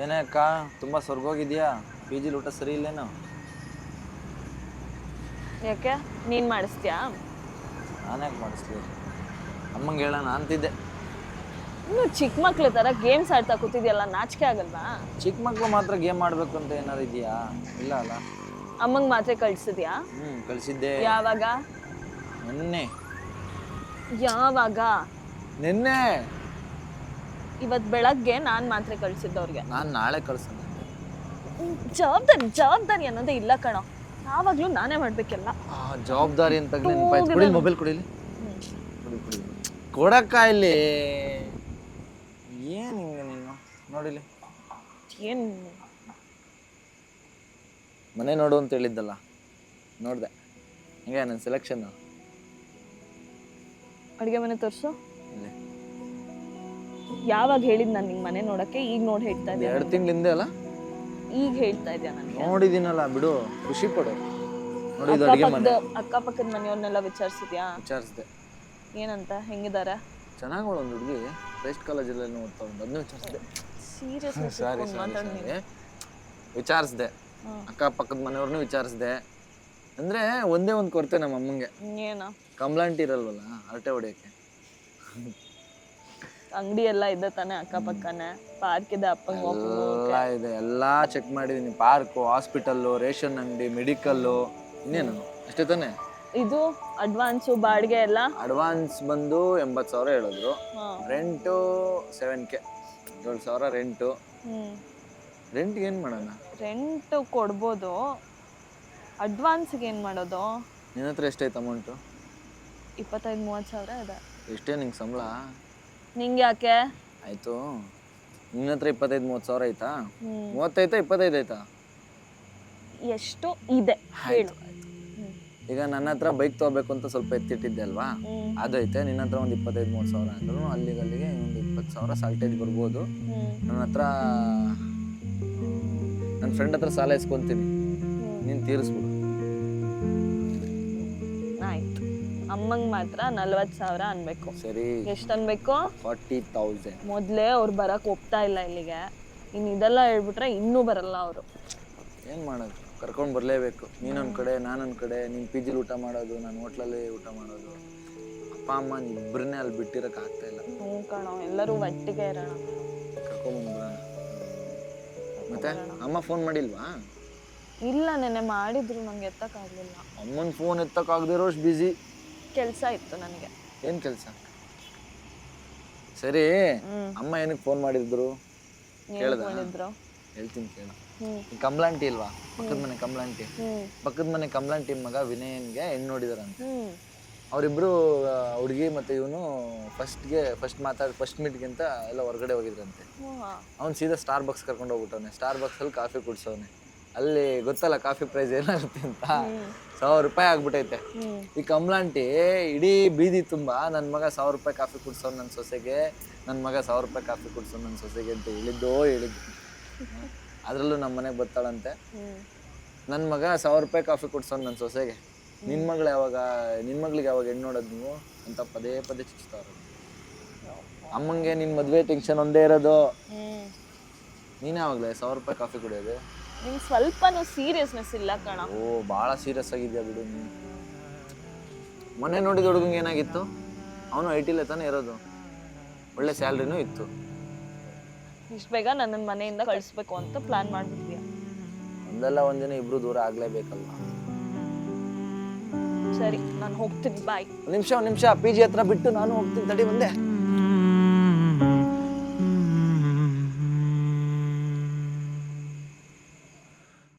ಏನೇ ಅಕ್ಕ ತುಂಬ ಸ್ವರ್ಗೋಗಿದ್ಯಾ ಪಿ ಜಿಲಿ ಊಟ ಸರಿ ಇಲ್ಲೇನು? ಯಾಕೆ ನೀನ್ ಮಾಡಿಸ್ತೀಯಾ? ನಾನ್ಯಾಕೆ ಮಾಡಿಸ್ಲಿ, ಅಮ್ಮಂಗೆ ಹೇಳೋಣ ಅಂತಿದ್ದೆ. ಇನ್ನು ಚಿಕ್ಕ ಮಕ್ಳ ತರ ಗೇಮ್ಸ್ ಆಡ್ತಾ ಕೂತಿದ್ಯಲ್ಲ, ನಾಚಿಕೆ ಆಗಲ್ವಾ? ಚಿಕ್ಕ ಮಕ್ಳು ಮಾತ್ರ ಗೇಮ್ ಆಡಬೇಕು ಅಂತ ಏನಾರು ಇದೆಯಾ? ಇಲ್ಲ ಅಲ್ಲ. ಅಮ್ಮಂಗ್ ಮಾತ್ರ ಕಳ್ಸಿದ್ಯಾ? ಕಳಿಸಿದ್ದೆ. ಯಾವಾಗ? ನಿನ್ನೆ. ಯಾವಾಗ? ನಿನ್ನೆ. ಇವತ್ ಬೆಳಗ್ಗೆ ನಾನ್ ಮಾತ್ರ ಕಳ್ಸಿದ್ದವ್ರಿಗೆ. ನಾನು ನಾಳೆ ಕಳ್ಸೋಣ. ಜವಾಬ್ದಾರಿ ಅನ್ನೋದೇ ಇಲ್ಲ ಕಣೋ, ಯಾವಾಗ್ಲೂ ನಾನೇ ಮಾಡ್ಬೇಕೆಲ್ಲ. ಜವಾಬ್ದಾರಿ ಅಂತ ಕುಡಿಲಿ, ಮೊಬೈಲ್ ಕುಡಿಲಿ. ಕುಡಿ ಕೊಡಕ್ಕ ಇಲ್ಲಿ. ಏನ್ ಹಿಂಗೆ ನೀನು ನೋಡಿಲಿ. ಏನ್ ಮನೆ ನೋಡು ಅಂತ ಹೇಳಿದ್ದಲ್ಲ, ನೋಡ್ದೆ. ಹಿಂಗೆ ನನ್ನ ಸೆಲೆಕ್ಷನ್. ಅಡ್ಗೆ ಮನೆ ತೋರ್ಸು. ಯಾವಾಗ ಹೇಳಿದ್ ನಾನು ನಿಂಗೆ ಮನೆ ನೋಡಕ್ಕೆ? ಈಗ ನೋಡಿ ಹೇಳ್ತಾ ಇದ್ದೆ. 2 ತಿಂಗಳಿಂದ ಅಲ್ಲ, ಈಗ ಹೇಳ್ತಾ ಇದ್ಯಾ ನನಗೆ? ನೋಡಿದ್ದೀನಲ್ಲ, ಬಿಡು, ಖುಷಿ ಪಡು. ನೋಡಿ ಇದು ಅಡುಗೆ ಮನೆ. ಅಕ್ಕಪಕ್ಕದ ಮನೆಯವ್ರನ್ನೆಲ್ಲ ವಿಚಾರಿಸಿದ್ಯಾ? ವಿಚಾರಿಸಿದೆ. ಏನಂತ, ಹೆಂಗಿದ್ದಾರೆ? ಚೆನ್ನಾಗಿ ಒಂದು ಹುಡುಗಿ ಕ್ರೈಸ್ಟ್ ಕಾಲೇಜಲ್ಲಿ ಓದ್ತಾ ಉಂಟು, ಅದನ್ನ ವಿಚಾರಿಸಿದೆ. ಸೀರಿಯಸ್ ಸಾರಿ ವಿಚಾರಿಸಿದೆ. ಅಕ್ಕಪಕ್ಕದ ಮನೆಯವ್ರನ್ನೂ ವಿಚಾರಿಸಿದೆ. ಅಂದ್ರೆ ಒಂದೇ ಒಂದು ಕೊರತೆ ನಮ್ಮ ಅಮ್ಮಂಗೆ. ಏನು? ಕಂಬ್ಲಾಂಟಿ ಇರಲ್ವಲ್ಲ ಹರಟೆ ಹೊಡಿಯಕ್ಕೆ. ಅಂಗಡಿ ಎಲ್ಲ ಇದೆ ತಾನೆ ಅಕ್ಕಪಕ್ಕನೆ? ಪಾರ್ಕ್ ಇದೆ, ಅಪ್ಪಂಗೆ ಎಲ್ಲ ಇದೆ, ಎಲ್ಲಾ ಚೆಕ್ ಮಾಡಿದೀನಿ. ಪಾರ್ಕು, ಹಾಸ್ಪಿಟಲ್ಲು, ರೇಷನ್ ಅಂಗಡಿ, ಮೆಡಿಕಲ್ಲು, ಇನ್ನೇನು ಅಷ್ಟೇ ತಾನೆ. ಇದು ಅಡ್ವಾನ್ಸು ಬಾಡಿಗೆ ಎಲ್ಲ? ಅಡ್ವಾನ್ಸ್ ಬಂದು 80,000 ಹೇಳಿದ್ರು. Rent 7K, 7,000 rent. ರೆಂಟ್ಗೆ ಏನು ಮಾಡೋಣ? ರೆಂಟ್ ಕೊಡ್ಬೋದು, ಅಡ್ವಾನ್ಸ್ಗೆ ಏನು ಮಾಡೋದು? ನಿನ್ನ ಹತ್ರ ಎಷ್ಟೈತೆ ಅಮೌಂಟು? 25-30 ಸಾವಿರ ಇದೆ. ಎಷ್ಟೇ ನಿಂಗೆ ಸಂಬಳ? ನಿಂಗೆ ಯಾಕೆ? ಆಯಿತು, ನಿನ್ನ ಹತ್ರ 25-30 ಸಾವಿರ ಆಯ್ತಾ? 30 ಆಯ್ತಾ 25 ಆಯ್ತಾ? ಎಷ್ಟು ಇದೆ ಹೇಳು. ಈಗ ನನ್ನ ಹತ್ರ ಬೈಕ್ ತೊಗೋಬೇಕು ಅಂತ ಸ್ವಲ್ಪ ಎತ್ತಿಟ್ಟಿದ್ದೆ ಅಲ್ವಾ, ಅದೈತೆ. ನಿನ್ನ ಹತ್ರ ಒಂದು 25-30 ಸಾವಿರ ಅಂದ್ರೂ ಅಲ್ಲಿಗೆ ಒಂದು 20 ಸಾವಿರ ಸಾಲ್ಟೇಜ್ ಬರ್ಬೋದು. ನನ್ನ ಹತ್ರ ನನ್ನ ಫ್ರೆಂಡ್ ಹತ್ರ ಸಾಲ ಇಸ್ಕೊಂತೀನಿ, ನೀನು ತೀರಿಸ್ಬಿಡು. ಆಯ್ತು, ಅಮ್ಮಂಗೆ ಮಾತ್ರ 40 ಸಾವಿರ ಅನ್ಬೇಕು. ಸರಿ, ಎಷ್ಟು ಅನ್ಬೇಕು? 40,000. ಮೊದಲೇ ಅವ್ರು ಬರಕ್ಕೆ ಒಪ್ತಾ ಇಲ್ಲ ಇಲ್ಲಿಗೆ, ಇನ್ನು ಇದೆಲ್ಲ ಹೇಳ್ಬಿಟ್ರೆ ಇನ್ನೂ ಬರಲ್ಲ ಅವರು. ಏನು ಮಾಡೋದು, ಕರ್ಕೊಂಡು ಬರಲೇಬೇಕು. ನೀನೊಂದು ಕಡೆ, ನಾನೊಂದು ಕಡೆ. ನೀನು ಪಿ ಜಿಲಿ ಊಟ ಮಾಡೋದು, ನಾನು ಹೋಟ್ಲಲ್ಲಿ ಊಟ ಮಾಡೋದು. ಅಪ್ಪ ಅಮ್ಮ ಇಬ್ಬರನ್ನೇ ಅಲ್ಲಿ ಬಿಟ್ಟಿರೋಕೆ ಆಗ್ತಾ ಇಲ್ಲ. ಕಣೋ, ಎಲ್ಲರೂ ಒಟ್ಟಿಗೆ ಇರೋಣ, ಕರ್ಕೊಂಬಂದ್ಬಿಡೋಣ. ಮತ್ತೆ ಅಮ್ಮ ಫೋನ್ ಮಾಡಿಲ್ವಾ? ಇಲ್ಲ, ನೆನ್ನೆ ಮಾಡಿದ್ರು, ನಂಗೆ ಎತ್ತಕ್ಕಾಗಲಿಲ್ಲ. ಅಮ್ಮನ ಫೋನ್ ಎತ್ತಕ್ಕಾಗದಿರೋಷ್ಟು ಬ್ಯುಸಿ. ಕೆಲಸ ಇತ್ತು ನನಗೆ. ಏನು ಕೆಲಸ? ಸರಿ, ಅಮ್ಮ ಏನಕ್ಕೆ ಫೋನ್ ಮಾಡಿದ್ರು ಕೇಳಿದ್ರು? ಹೇಳ್ತೀನಿ ಕೇಳು. ಕಂಬ್ಲಾಂಟಿ ಇಲ್ವಾ, ಪಕ್ಕದ ಮನೆ ಕಂಬ್ಲಾಂಟಿ? ಪಕ್ಕದ ಮನೆ ಕಂಬ್ಲಾಂಟಿ ಮಗ ವಿನಯನ್ಗೆ ಹೆಣ್ಣು ನೋಡಿದಾರಂತೆ. ಅವರಿಬ್ರು, ಹುಡುಗಿ ಮತ್ತೆ ಇವನು ಫಸ್ಟ್ ಮೀಟ್ಗಿಂತ ಎಲ್ಲ ಹೊರಗಡೆ ಹೋಗಿದ್ರಂತೆ. ಅವ್ನು ಸೀದಾ ಸ್ಟಾರ್ ಬಕ್ಸ್ ಕರ್ಕೊಂಡು ಹೋಗ್ಬಿಟ್ಟವನೆ. Star ಬಕ್ಸಲ್ಲಿ coffee ಕುಡ್ಸವನೆ. ಅಲ್ಲಿ ಗೊತ್ತಲ್ಲ ಕಾಫಿ ಪ್ರೈಸ್ ಏನಾಗುತ್ತೆ ಅಂತ, 1,000 ರೂಪಾಯಿ ಆಗ್ಬಿಟ್ಟೈತೆ. ಈ ಕಂಬ್ಲಾಂಟಿ ಇಡೀ ಬೀದಿ ತುಂಬ ನನ್ನ ಮಗ 1,000 ರೂಪಾಯಿ ಕಾಫಿ ಕುಡ್ಸೋನು ನನ್ನ ಸೊಸೆಗೆ, ನನ್ನ ಮಗ 1,000 ರೂಪಾಯಿ ಕಾಫಿ ಕುಡ್ಸೋನು ನನ್ನ ಸೊಸೆಗೆ ಅಂತ ಹೇಳಿದ್ದು. ಅದರಲ್ಲೂ ನಮ್ಮ ಮನೆಗೆ ಬರ್ತಾಳಂತೆ, ನನ್ನ ಮಗ 1,000 ರೂಪಾಯಿ ಕಾಫಿ ಕುಡ್ಸೋನು ನನ್ನ ಸೊಸೆಗೆ, ನಿನ್ನ ಮಗಳಿಗೆ ಯಾವಾಗ ಹೆಣ್ಣು ನೋಡೋದು ನೀವು ಅಂತ ಪದೇ ಪದೇ ಚಿಚ್ತಾವ್ರು. ಅಮ್ಮಂಗೆ ನಿನ್ನ ಮದುವೆ ಟೆನ್ಷನ್ ಒಂದೇ ಇರೋದು. ನೀನು ಯಾವಾಗಲೇ 1,000 ರೂಪಾಯಿ ಕಾಫಿ ಕುಡಿಯೋದು? ನಿಂಗೆ ಸ್ವಲ್ಪನೂ ಸೀರಿಯಸ್ನೆಸ್ ಇಲ್ಲ ಕಣ. ಓ, ಭಾಳ ಸೀರಿಯಸ್ ಆಗಿದ್ಯಾ ಬಿಡು ನೀನು. ಮೊನ್ನೆ ನೋಡಿದ ಹುಡುಗಂಗೆ ಏನಾಗಿತ್ತು? ಅವನು IT ತಾನೇ ಇರೋದು, ಒಳ್ಳೆ ಸ್ಯಾಲ್ರಿನೂ ಇತ್ತು. ಇಷ್ಟು ಬೇಗ ನನ್ನ ಮನೆಯಿಂದ ಕಳಿಸ್ಬೇಕು ಅಂತ ಪ್ಲಾನ್ ಮಾಡ್ಬಿಟ್ವಿ. ಒಂದಲ್ಲ ಒಂದಿನ ಇಬ್ರು ದೂರ ಆಗ್ಲೇಬೇಕಲ್ವ? ಸರಿ, ನಾನು ಹೋಗ್ತೀನಿ, ಬಾಯ್. ಒಂದು ನಿಮಿಷ PG ಹತ್ರ ಬಿಟ್ಟು ನಾನು ಹೋಗ್ತೀನಿ, ತಡಿ ಬಂದೆ.